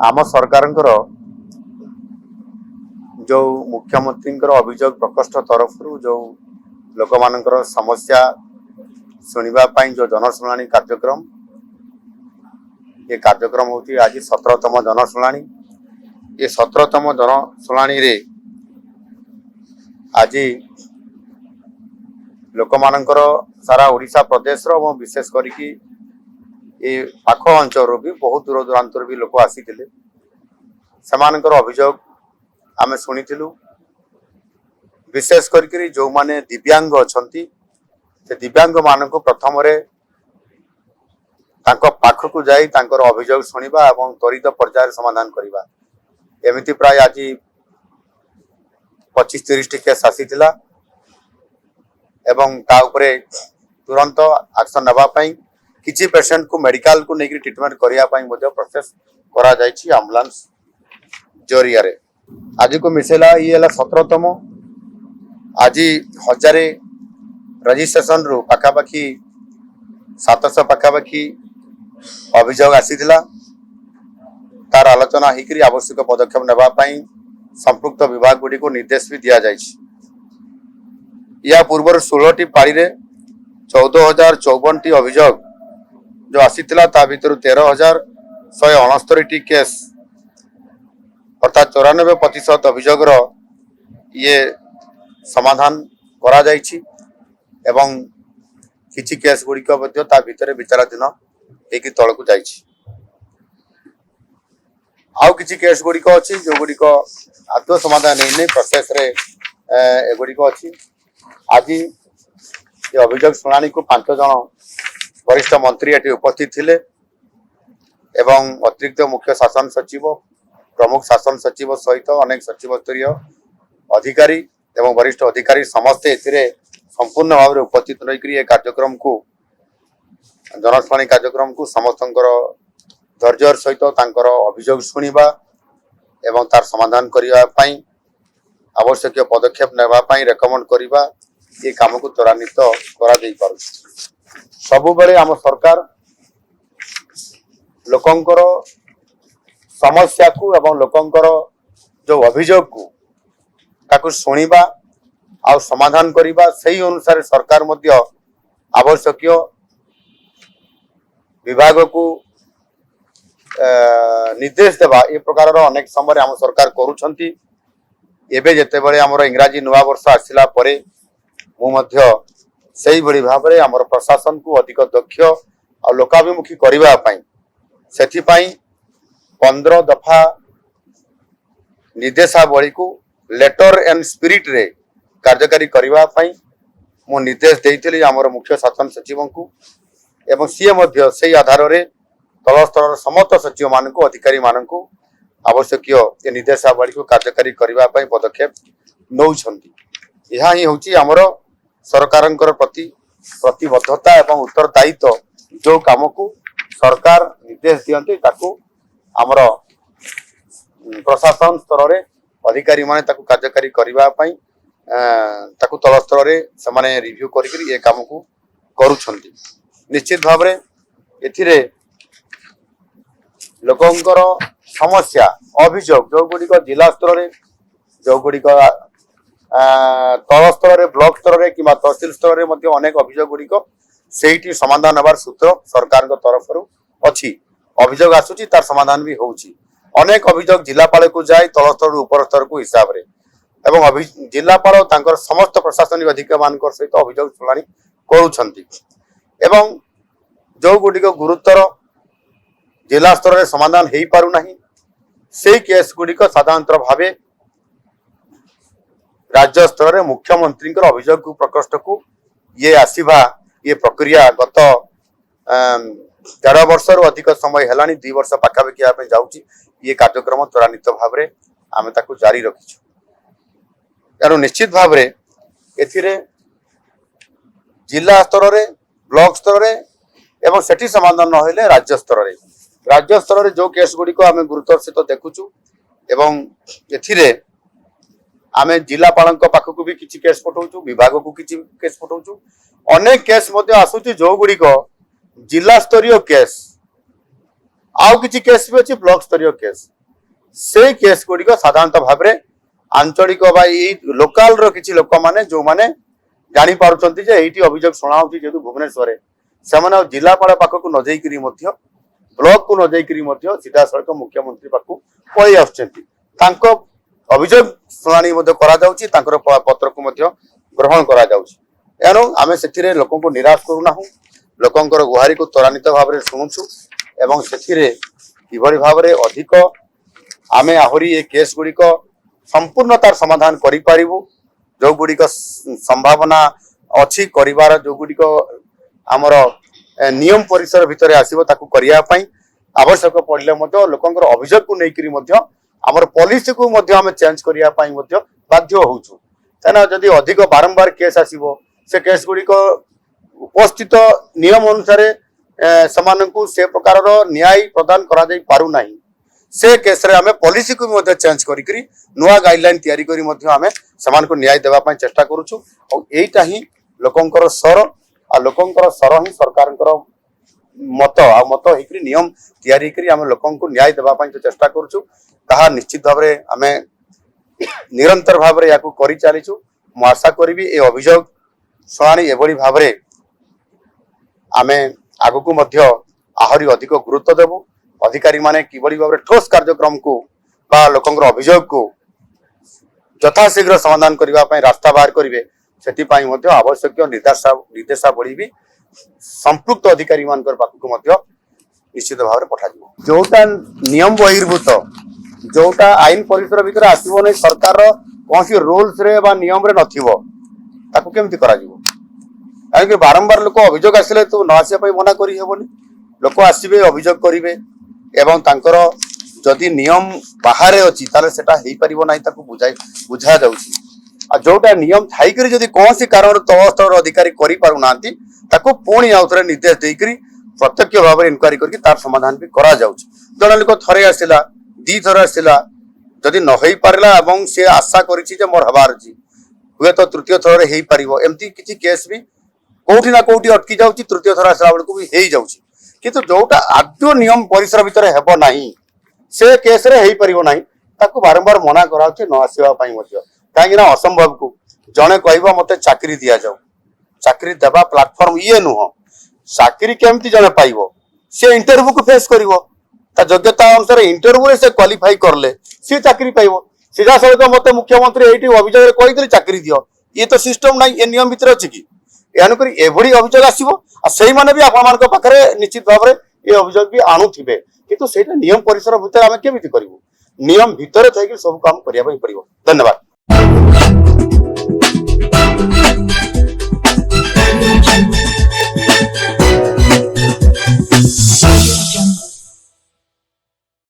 आम सरकार जो मुख्यमंत्री अभियोग प्रकोष्ठ तरफ जो लोक मान समस्या शुणा जो जनशुणाणी कार्यक्रम ये कार्यक्रम होती आज 17तम जनशुणाणी ये 17तम जनशुणाणी रे आज लोक मान सारा ओडिशा प्रदेश रो विशेष करिकी ये पाख अंचल भी बहुत दूर दूरांत भी लोक आसी सेमानकर अभियोग आमे शुणिथिलु। विशेष करिकी जो माने दिव्यांग अछंती से दिव्यांग मान को प्रथम रे तांको पाखकु जाई तांकर अभियोग शुणिबा एवं त्वरित पर्याय समाधान करिबा एमिति प्राय आज 25-30 टी केस आसीथिला एवं ता उपरे तुरंत एक्शन नबा पई किछि पेशेंट को मेडिकल को नेकी ट्रीटमेंट करिया पई मध्ये प्रोसेस करा जायछि एम्बुलेंस जरिया रे। आज को मिसेला ये 17तम आज 1000 रजिस्ट्रेशन रु पाखापाखी 700 पाखापाखी अभियोग आसीथिला तार आलोचना होकर आवश्यक पदक्षेप नेबा पई संपुक्त विभाग गुडी को निर्देश भी दिया जायछि। या पूर्व 16 टी पाड़ी रे 14,054 टी अभियोग जो आसीथिला ता भीतर 13,169 टी केस अर्थात 94% अभियोग ये समाधान करा जायछि एवं किछि केस गुडी को मध्ये ता भीतर विचाराधीन एक तल को जायछि। आउ किछि केस गुडी को अछि जो गुडी को आत्म समाधान नै प्रोसेस रे ए गुडी को अछि। आज ये अभियोग शुणाणी को 5 जन वरिष्ठ मंत्री एटी उपस्थित थिले एवं अतिरिक्त मुख्य शासन सचिव प्रमुख शासन सचिव सहित अनेक सचिव स्तरीय अधिकारी एवं वरिष्ठ अधिकारी समस्ते एथिरे संपूर्ण भाव में उपस्थित रही ये कार्यक्रम को जनशुणाणी कार्यक्रम को समस्तंकर धैर्य सहित तांकर अभियोग शुणिबा एवं तार समाधान करिया पई आवश्यक पदक्षेप नेबा पई रेकमेंड करिबा ये काम को त्वरान्वित करा देई पारु। सबु बेले आम सरकार लोकंकर समस्या को एवं लोकंकर जो अभियोग को ताकू शुणिबा आ समाधान करिबा सही अनुसार सरकार मध्य आवश्यक विभाग को निर्देश देवा ए प्रकार अनेक समय आम सरकार करूछंती। एबे जेते बेले हमर इंग्राजी नवा वर्ष आसिला परे मु मध्य सही बड़ी भाव में हमर प्रशासन को अधिक दक्ष और लोकाभिमुखी करिबा पई सेथि पई 15 दफा निर्देशावली को लेटर एंड स्पिरिट रे कार्यकारी करिबा पई मु निर्देश देइथिली हमर मुख्य शासन सचिव को एवं सीए मध्य सही आधार रे तल स्तर समस्त सचिव मान को अधिकारी मान को आवश्यक ये निर्देशावली को कार्यकारी करिबा पई पदक्षेप नौछंती। यह ही होची हमर सरकारंकर प्रति प्रतिबद्धता एवं उत्तरदायित्व जो काम को सरकार निर्देश दियंती ताकू हमर प्रशासन स्तर रे अधिकारी माने ताकू कार्यकारी करिबा पई ताकू तल स्तर रे समाने रिव्यू करिकरी ये काम को करूछंती। निश्चित भाव रे एथिरे लोकंकर समस्या अभियोग जो गुडी को जिला स्तर रे जो गुडी को तल स्तर रे ब्लॉक स्तर रे किबा तहसील स्तर रे मध्ये अनेक अभियोग गुडी को सेठी समाधान नबार सूत्र सरकार को तरफ रु अछि। अभियोग आसुची तार समाधान भी होउची। अनेक अभियोग जिलापाल को जाय तल स्तर ऊपर स्तर को हिसाब रे एवं जिलापाल तांकर समस्त प्रशासनिक अधिकारी मानकर सहित अभियोग शुणाणी करूछंती एवं जो गुडी को गुरुतर जिला स्तर रे समाधान हेई पारु नाही से केस गुडी को साधारणतः भावे राज्य स्तर रे मुख्यमंत्री अभियोग प्रकोष्ठ को ये आसीबा ये प्रक्रिया गत 13 वर्ष रु अधिक समय हेलानी 2 वर्ष पाखापाखि पे जाउची। ये कार्यक्रम त्वरान्वित भाव में आम ताकू जारी रखीछु। तेणु निश्चित भाव में एथिरे जिला स्तर रे ब्लॉक स्तर रे एवं सेठी समाधान न होले राज्य स्तर रे जो केस गुडी को आम गुरुतर सहित देखुछु एवं एथिरे आमे जिलापाल पाखक भी किसी केस पठाऊँ विभाग को किसी केस पठाऊँ अनेक केस आसूची जो गुड़ी जिला स्तरीय केस आउ किछि केस भी अछि ब्लॉक स्तरीय केस से केस गुड़िक साधारणतः भाव में आंचलिक लोकाल रो किछि लोक माने जो माने जानी पारुछंती जे एठी अभियोग सुना होछि जेतु भुवनेश्वर से जिलापाल पाखक न जाइकरी मध्य ब्लॉक को न जाइकरी मध्य सीधा सड़क मुख्यमंत्री पाखक पळि आछंती तांको अभियोग सुनानी मध्य करा जाउछि तांकर पत्र को मध्य ग्रहण करा जाउछि एनो आमे सेथिरे लोकन को निराश करू नाहु लोकंकर गुहारी को त्वरान्वित भाव में शुणुछु एवं सेथिरे किभଳି भाबरे अधिक आमे आहुरी ए केस गुड़िक संपूर्ण तार समाधान करि पारिबु जो गुड़िक संभावना अछि करिवार जो गुड़िक आमर नियम परिसर भितरे आसीबो ताकू करिया पई आवश्यक पड़ले मध्य लोकंकर अभियोग को नेकरी मध्य आमर पॉलिसी को मध्य आमे चेंज करिया पई मध्य बाध्य होउछु तेना जदि अधिक बारंबार केस आसीबो से केस गुड़िक उपस्थित नियम अनुसार समानकु से प्रकार न्याय प्रदान करा जाई पारु नाही से केस रे आमे पॉलिसी को मध्य चेंज करी करी नुआ गाइडलाइन तयारी करी मध्य आमे समान को न्याय देबा पई चेष्टा करूछु और एटा ही लोकंकर स्वर आ लोकंकर स्वर ही सरकारंकर मत आ मत हिकरी नियम तयारी करी आमे लोकन को न्याय देबा पई चेष्टा करूछु ताहा निश्चित भाव रे आमे निरंतर भाव रे याकू करी चालिछु मु आशा करबी ए अभियोग सुनानी एभली भाव रे आमे आगु को मध्य आहरी अधिक गुरुत्व देबु अधिकारी माने किभली भाव रे ठोस कार्यक्रम को बा लोकंकर अभियोग को यथाशीघ्र समाधान करबा पई रास्ता बाहर करिवे सेति पई मध्य आवश्यक निर्देशावली भी संपृक्त अधिकारी मानकर पाखु मध्य निश्चित भाव रे पठा दिबो जोटा नियम बहिर्भूत जोटा आईन परिसर भितर आसीबो नै सरकार रो कोनसी रूल्स रे बा नियम रे नथिबो ताकू केमति करा जिवो काहे बारंबार लोक अभियोग आसिले तो न आसिया पई मना करी हेबोनी लोक आसीबे अभियोग करिवे एवं तांकर जदि नियम बाहर अछि ताले सेटा हेई परिबो नै ताकू बुझा जाउछि आ जोटा नियम थाई करी जदि कोनसी कारण तवस्थर अधिकारी करि पारु नांती ताकू पुणी आउथरे निर्देश देई करी प्रत्यक्ष भाव में इनक्वारी करके तार समाधान भी करा जाउछि जण लोक थरे आसिला दी थर आसिला जदि न होई पारला एवं से आशा करिछि जे मोर हबार अछि हुए तो तृतीय थर रे हेई परिबो एम्ति किछि केस भी कोठी ना कोठी अटकी जाउछि तृतीय थर आसला बेलको भी हेई जाउछि किंतु जोटा आद्य नियम परिसर भितर हेबो नाही से केस रे हेई परिबो नाही ताकू बारंबार मना कराउछि न आसीबा पई मध्य काहे ना असंभव को जणे कहबा मते चाकरी दिया जाऊ चाकरी देबा प्लेटफॉर्म ये नुह चाकरी केमती जणे पाइबो से इंटरव्यू को फेस करिवो ता योग्यता अनुसार इंटरव्यू रे से क्वालिफाई करले से चाकरी पाइबो सीधा सहित मते मुख्यमंत्री एठी अभियोग रे कहि दिले चाकरी दियो ये तो सिस्टम नाही ए नियम भितर अछि कि एनु करी एभरी अभियोग आसीबो आ सेही माने भी आपण मानक पाखरे निश्चित भाव रे ए अभियोग भी आणुथिबे किंतु सेटा नियम परिसर भितर आमे केमिति करिवो नियम भितर थाई कि सब काम करिया पई पड़िवो धन्यवाद।